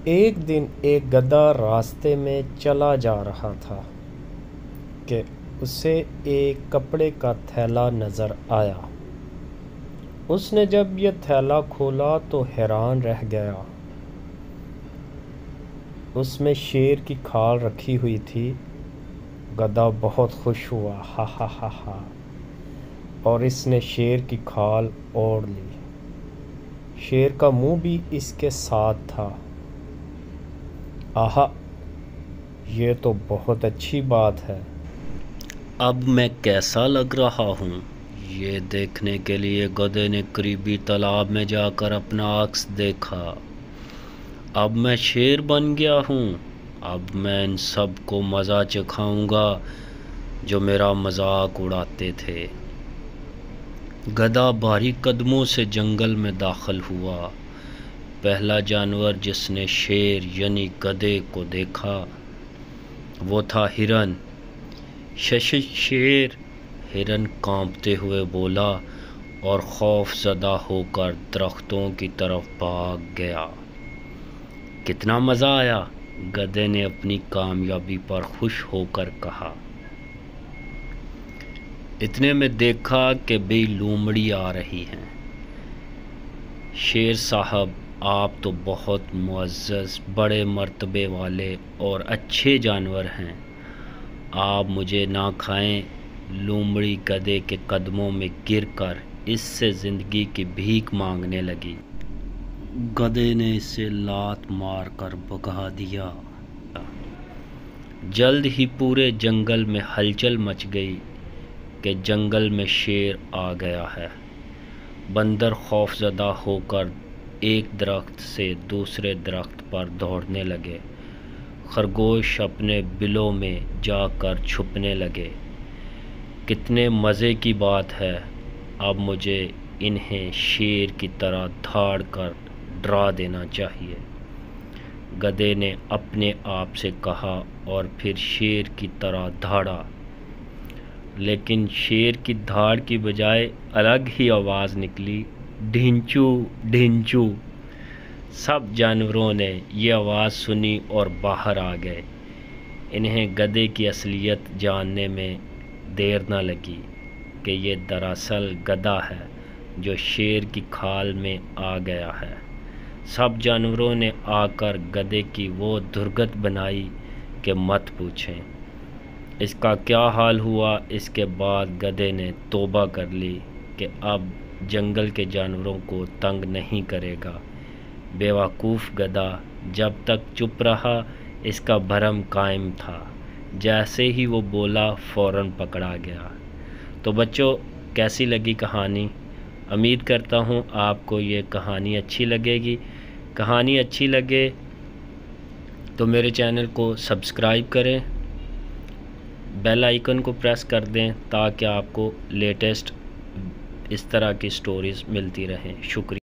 ایک دن ایک گدھا راستے میں چلا جا رہا تھا کہ اسے ایک کپڑے کا تھیلا نظر آیا۔ اس نے جب یہ تھیلا کھولا تو حیران رہ گیا۔ اس میں شیر کی کھال رکھی ہوئی تھی۔ گدھا بہت خوش ہوا، ہا ہا ہا ہا، اور اس نے شیر کی کھال اوڑھ لی۔ شیر کا منہ بھی اس کے ساتھ تھا۔ آہا، یہ تو بہت اچھی بات ہے۔ اب میں کیسا لگ رہا ہوں؟ یہ دیکھنے کے لیے گدھے نے قریبی تالاب میں جا کر اپنا عکس دیکھا۔ اب میں شیر بن گیا ہوں۔ اب میں ان سب کو مزہ چکھاؤں گا جو میرا مذاق اڑاتے تھے۔ گدھا بھاری قدموں سے جنگل میں داخل ہوا۔ پہلا جانور جس نے شیر یعنی گدھے کو دیکھا وہ تھا ہرن۔ شیر، ہرن کانپتے ہوئے بولا اور خوف زدہ ہو کر درختوں کی طرف بھاگ گیا۔ کتنا مزہ آیا، گدھے نے اپنی کامیابی پر خوش ہو کر کہا۔ اتنے میں دیکھا کہ بے لومڑی آ رہی ہیں۔ شیر صاحب، آپ تو بہت معزز، بڑے مرتبے والے اور اچھے جانور ہیں، آپ مجھے نہ کھائیں۔ لومڑی گدھے کے قدموں میں گر کر اس سے زندگی کی بھیک مانگنے لگی۔ گدھے نے اسے لات مار کر بھگا دیا۔ جلد ہی پورے جنگل میں ہلچل مچ گئی کہ جنگل میں شیر آ گیا ہے۔ بندر خوف زدہ ہو کر ایک درخت سے دوسرے درخت پر دوڑنے لگے۔ خرگوش اپنے بلوں میں جا کر چھپنے لگے۔ کتنے مزے کی بات ہے، اب مجھے انہیں شیر کی طرح دھاڑ کر ڈرا دینا چاہیے، گدھے نے اپنے آپ سے کہا اور پھر شیر کی طرح دھاڑا۔ لیکن شیر کی دھاڑ کی بجائے الگ ہی آواز نکلی، ڈھینچو ڈھینچو۔ سب جانوروں نے یہ آواز سنی اور باہر آ گئے۔ انہیں گدھے کی اصلیت جاننے میں دیر نہ لگی کہ یہ دراصل گدھا ہے جو شیر کی کھال میں آ گیا ہے۔ سب جانوروں نے آ کر گدھے کی وہ درگت بنائی کہ مت پوچھیں۔ اس کا کیا حال ہوا۔ اس کے بعد گدھے نے توبہ کر لی کہ اب جنگل کے جانوروں کو تنگ نہیں کرے گا۔ بیوقوف گدھا جب تک چپ رہا اس کا بھرم قائم تھا، جیسے ہی وہ بولا فوراً پکڑا گیا۔ تو بچوں، کیسی لگی کہانی؟ امید کرتا ہوں آپ کو یہ کہانی اچھی لگے گی۔ کہانی اچھی لگے تو میرے چینل کو سبسکرائب کریں، بیل آئیکن کو پریس کر دیں تاکہ آپ کو لیٹسٹ اس طرح کی سٹوریز ملتی رہیں۔ شکریہ۔